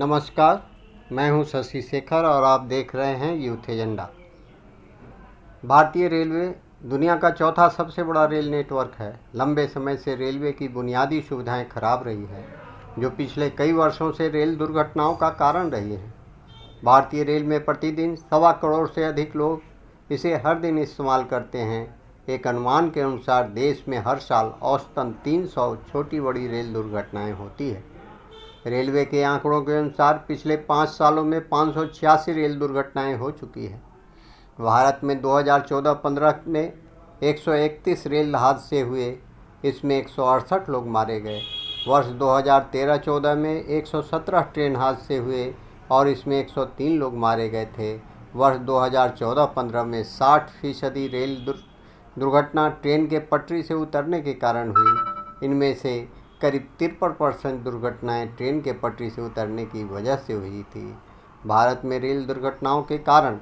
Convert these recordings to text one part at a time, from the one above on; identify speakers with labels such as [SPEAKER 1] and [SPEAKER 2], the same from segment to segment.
[SPEAKER 1] नमस्कार, मैं हूं शशि शेखर और आप देख रहे हैं यूथ एजेंडा। भारतीय रेलवे दुनिया का चौथा सबसे बड़ा रेल नेटवर्क है। लंबे समय से रेलवे की बुनियादी सुविधाएं खराब रही है, जो पिछले कई वर्षों से रेल दुर्घटनाओं का कारण रही हैं। भारतीय रेल में प्रतिदिन 1.25 करोड़ से अधिक लोग इसे हर दिन इस्तेमाल करते हैं। एक अनुमान के अनुसार देश में हर साल औसतन 300 छोटी बड़ी रेल दुर्घटनाएं होती है। रेलवे के आंकड़ों के अनुसार पिछले 5 सालों में 586 रेल दुर्घटनाएं हो चुकी है। भारत में 2014-15 में 131 रेल हादसे हुए, इसमें 168 लोग मारे गए। वर्ष 2013-14 में 117 ट्रेन हादसे हुए और इसमें 103 लोग मारे गए थे। वर्ष 2014-15 में 60% रेल दुर्घटना ट्रेन के पटरी से उतरने के कारण हुई। इनमें से करीब 53% दुर्घटनाएं ट्रेन के पटरी से उतरने की वजह से हुई थी। भारत में रेल दुर्घटनाओं के कारण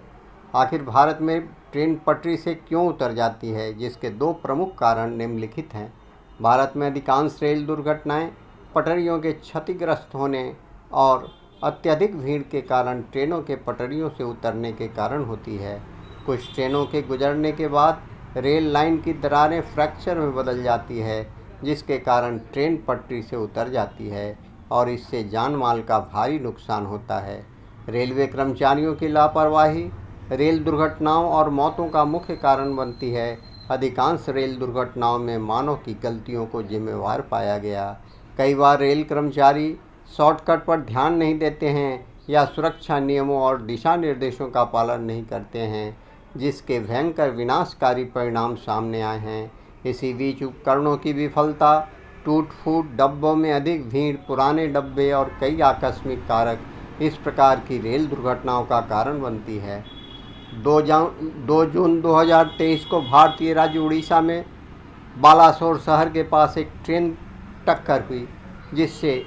[SPEAKER 1] आखिर भारत में ट्रेन पटरी से क्यों उतर जाती है, जिसके 2 प्रमुख कारण निम्नलिखित हैं। भारत में अधिकांश रेल दुर्घटनाएं पटरियों के क्षतिग्रस्त होने और अत्यधिक भीड़ के कारण ट्रेनों के पटरियों से उतरने के कारण होती है। कुछ ट्रेनों के गुजरने के बाद रेल लाइन की दरारें फ्रैक्चर में बदल जाती है, जिसके कारण ट्रेन पटरी से उतर जाती है और इससे जान माल का भारी नुकसान होता है। रेलवे कर्मचारियों की लापरवाही रेल दुर्घटनाओं और मौतों का मुख्य कारण बनती है। अधिकांश रेल दुर्घटनाओं में मानव की गलतियों को जिम्मेवार पाया गया। कई बार रेल कर्मचारी शॉर्टकट पर ध्यान नहीं देते हैं या सुरक्षा नियमों और दिशा निर्देशों का पालन नहीं करते हैं, जिसके भयंकर विनाशकारी परिणाम सामने आए हैं। इसी बीच उपकरणों की विफलता, टूट-फूट, डब्बों में अधिक भीड़, पुराने डब्बे और कई आकस्मिक कारक इस प्रकार की रेल दुर्घटनाओं का कारण बनती है। 2 जून 2023 को भारतीय राज्य उड़ीसा में बालासोर शहर के पास एक ट्रेन टक्कर हुई, जिससे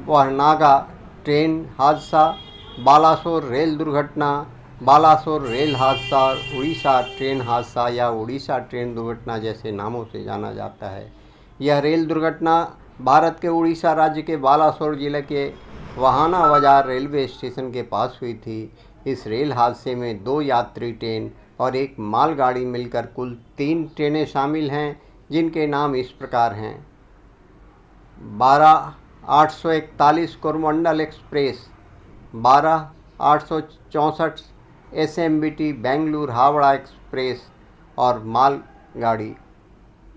[SPEAKER 1] वह नागा ट्रेन हादसा, बालासोर रेल दुर्घटना, बालासोर रेल हादसा, उड़ीसा ट्रेन हादसा या उड़ीसा ट्रेन दुर्घटना जैसे नामों से जाना जाता है। यह रेल दुर्घटना भारत के उड़ीसा राज्य के बालासोर जिले के वाहना बाजार रेलवे स्टेशन के पास हुई थी। इस रेल हादसे में 2 यात्री ट्रेन और एक मालगाड़ी मिलकर कुल 3 ट्रेनें शामिल हैं, जिनके नाम इस प्रकार हैं: 12-841 Coromandel express, 12-864 SMBT Bengaluru Howrah express और मालगाड़ी।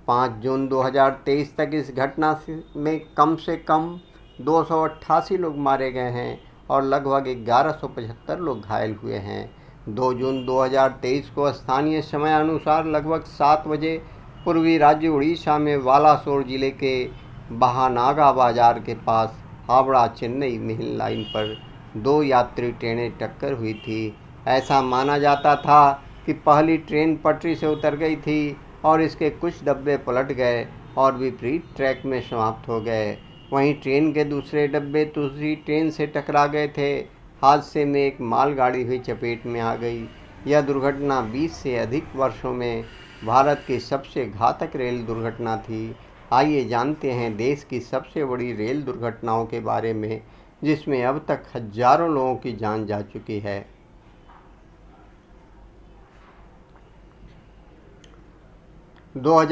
[SPEAKER 1] 5 जून 2023 तक इस घटना में कम से कम 288 लोग मारे गए हैं और लगभग 1175 लोग घायल हुए हैं। 2 जून 2023 को स्थानीय समय अनुसार लगभग 7 बजे पूर्वी राज्य उड़ीसा में बालासोर जिले के बहानागा बाजार के पास हावड़ा चेन्नई मेल लाइन पर 2 यात्री ट्रेनें टक्कर हुई थी। ऐसा माना जाता था कि पहली ट्रेन पटरी से उतर गई थी और इसके कुछ डब्बे पलट गए और विपरीत ट्रैक में समाप्त हो गए। वहीं ट्रेन के दूसरे डब्बे दूसरी ट्रेन से टकरा गए थे। हादसे में एक मालगाड़ी भी चपेट में आ गई। यह दुर्घटना 20 से अधिक वर्षों में भारत की सबसे घातक रेल दुर्घटना थी। आइए जानते हैं देश की सबसे बड़ी रेल दुर्घटनाओं के बारे में, जिसमें अब तक हजारों लोगों की जान जा चुकी है। 2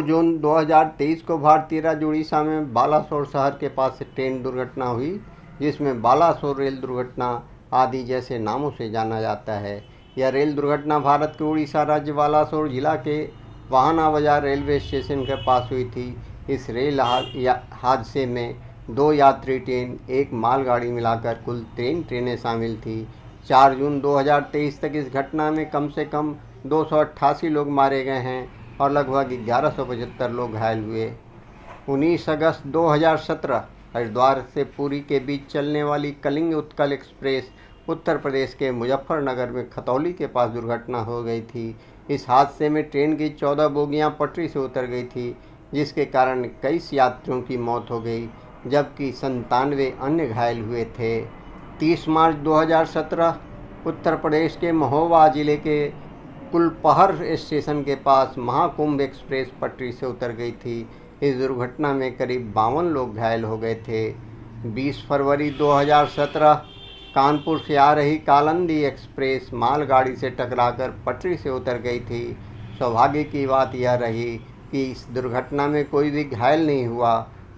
[SPEAKER 1] जून 2023 को भारतीय राज्य उड़ीसा में बालासोर शहर के पास ट्रेन दुर्घटना हुई, जिसमें बालासोर रेल दुर्घटना आदि जैसे नामों से जाना जाता है। यह रेल दुर्घटना भारत के उड़ीसा राज्य बालासोर जिला के वाहना बाजार रेलवे स्टेशन के पास हुई थी। इस रेल हादसे में 2 यात्री ट्रेन, एक मालगाड़ी मिलाकर कुल 3 ट्रेनें शामिल थी। 4 जून 2023 तक इस घटना में कम से कम 288 लोग मारे गए हैं और लगभग 1175 लोग घायल हुए। 19 अगस्त 2017 हरिद्वार से पुरी के बीच चलने वाली कलिंग उत्कल एक्सप्रेस उत्तर प्रदेश के मुजफ्फरनगर में खतौली के पास दुर्घटना हो गई थी। इस हादसे में ट्रेन की 14 बोगियां पटरी से उतर गई थी, जिसके कारण 21 यात्रियों की मौत हो गई, जबकि 97 अन्य घायल हुए थे। 30 मार्च 2017 उत्तर प्रदेश के महोबा जिले के कुलपहर स्टेशन के पास महाकुंभ एक्सप्रेस पटरी से उतर गई थी। इस दुर्घटना में करीब 52 लोग घायल हो गए थे। 20 फरवरी 2017 कानपुर से आ रही कालिंदी एक्सप्रेस मालगाड़ी से टकराकर पटरी से उतर गई थी। सौभाग्य की बात यह रही कि इस दुर्घटना में कोई भी घायल नहीं हुआ।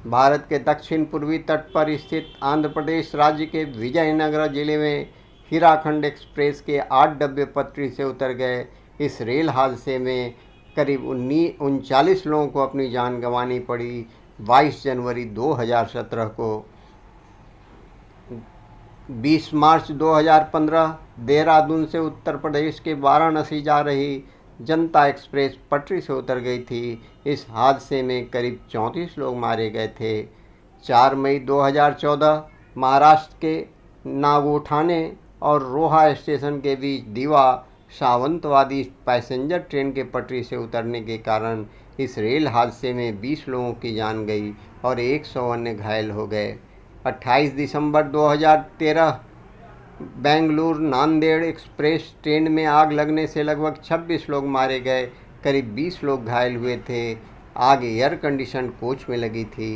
[SPEAKER 1] भारत के दक्षिण पूर्वी तट पर स्थित आंध्र प्रदेश राज्य के विजयनगरा जिले में हीराखंड एक्सप्रेस के 8 डब्बे पटरी से उतर गए। इस रेल हादसे में करीब 39 लोगों को अपनी जान गंवानी पड़ी। 22 जनवरी 2017 को 20 मार्च 2015 देहरादून से उत्तर प्रदेश के वाराणसी जा रही जनता एक्सप्रेस पटरी से उतर गई थी। इस हादसे में करीब 34 लोग मारे गए थे। 4 मई 2014 महाराष्ट्र के नागोठाणे और रोहा स्टेशन के बीच दिवा सावंतवादी पैसेंजर ट्रेन के पटरी से उतरने के कारण इस रेल हादसे में 20 लोगों की जान गई और 100 अन्य घायल हो गए। 28 दिसंबर 2013 बेंगलुरु नांदेड़ एक्सप्रेस ट्रेन में आग लगने से लगभग 26 लोग मारे गए, करीब 20 लोग घायल हुए थे। आग एयर कंडीशन कोच में लगी थी।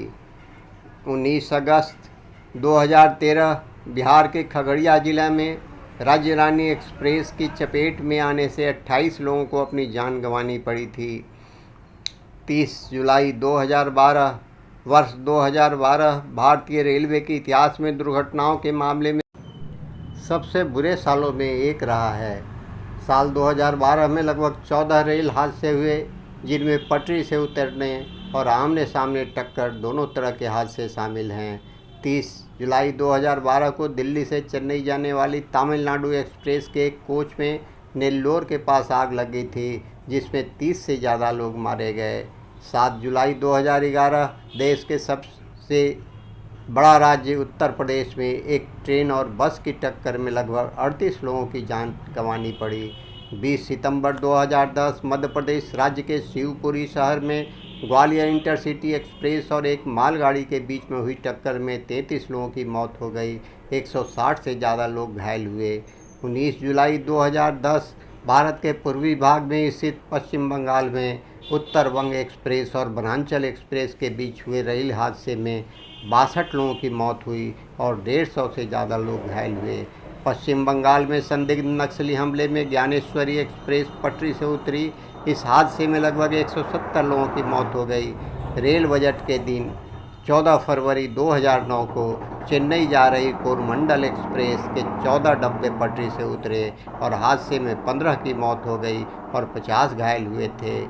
[SPEAKER 1] 19 अगस्त 2013 बिहार के खगड़िया जिला में राज्य रानी एक्सप्रेस की चपेट में आने से 28 लोगों को अपनी जान गंवानी पड़ी थी। 30 जुलाई 2012 वर्ष 2012 भारतीय रेलवे के इतिहास में दुर्घटनाओं के मामले में सबसे बुरे सालों में एक रहा है। साल 2012 में लगभग 14 रेल हादसे हुए, जिनमें पटरी से उतरने और आमने सामने टक्कर दोनों तरह के हादसे शामिल हैं। 30 जुलाई 2012 को दिल्ली से चेन्नई जाने वाली तमिलनाडु एक्सप्रेस के एक कोच में नेल्लोर के पास आग लग गई थी, जिसमें 30 से ज़्यादा लोग मारे गए। 7 जुलाई 2011 देश के सबसे बड़ा राज्य उत्तर प्रदेश में एक ट्रेन और बस की टक्कर में लगभग 38 लोगों की जान गंवानी पड़ी। 20 सितंबर 2010 मध्य प्रदेश राज्य के शिवपुरी शहर में ग्वालियर इंटरसिटी एक्सप्रेस और एक मालगाड़ी के बीच में हुई टक्कर में 33 लोगों की मौत हो गई, 160 से ज़्यादा लोग घायल हुए। 19 जुलाई 2010 भारत के पूर्वी भाग में स्थित पश्चिम बंगाल में उत्तरबंग एक्सप्रेस और वनांचल एक्सप्रेस के बीच हुए रेल हादसे में 62 लोगों की मौत हुई और 150 से ज़्यादा लोग घायल हुए। पश्चिम बंगाल में संदिग्ध नक्सली हमले में ज्ञानेश्वरी एक्सप्रेस पटरी से उतरी। इस हादसे में लगभग 170 लोगों की मौत हो गई। रेल बजट के दिन 14 फरवरी 2009 को चेन्नई जा रही कोरमंडल एक्सप्रेस के 14 डब्बे पटरी से उतरे और हादसे में 15 की मौत हो गई और 50 घायल हुए थे।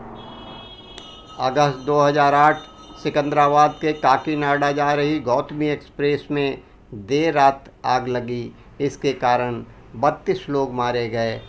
[SPEAKER 1] अगस्त 2008 सिकंदराबाद के काकीनाडा जा रही गौतमी एक्सप्रेस में देर रात आग लगी। इसके कारण 32 लोग मारे गए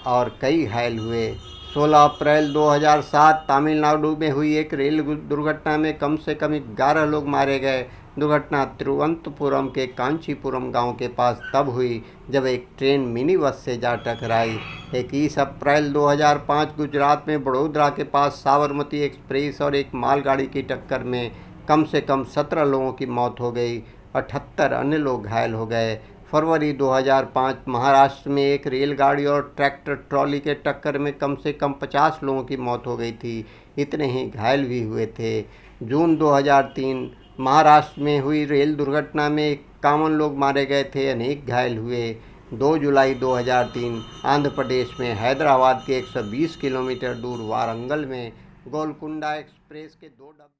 [SPEAKER 1] और कई घायल हुए। 16 अप्रैल 2007 तमिलनाडु में हुई एक रेल दुर्घटना में कम से कम 11 लोग मारे गए। दुर्घटना तिरुवनंतपुरम के कांचीपुरम गांव के पास तब हुई जब एक ट्रेन मिनी बस से जा टकराई। 21 अप्रैल 2005 गुजरात में बड़ोदरा के पास साबरमती एक्सप्रेस और एक मालगाड़ी की टक्कर में कम से कम 17 लोगों की मौत हो गई, 78 अन्य लोग घायल हो गए। फरवरी 2005 महाराष्ट्र में एक रेलगाड़ी और ट्रैक्टर ट्रॉली के टक्कर में कम से कम 50 लोगों की मौत हो गई थी, इतने ही घायल भी हुए थे। जून 2003 महाराष्ट्र में हुई रेल दुर्घटना में 51 लोग मारे गए थे, अनेक घायल हुए। 2 जुलाई 2003 आंध्र प्रदेश में हैदराबाद के 120 किलोमीटर दूर वारंगल में गोलकुंडा एक्सप्रेस के 2 डब्बे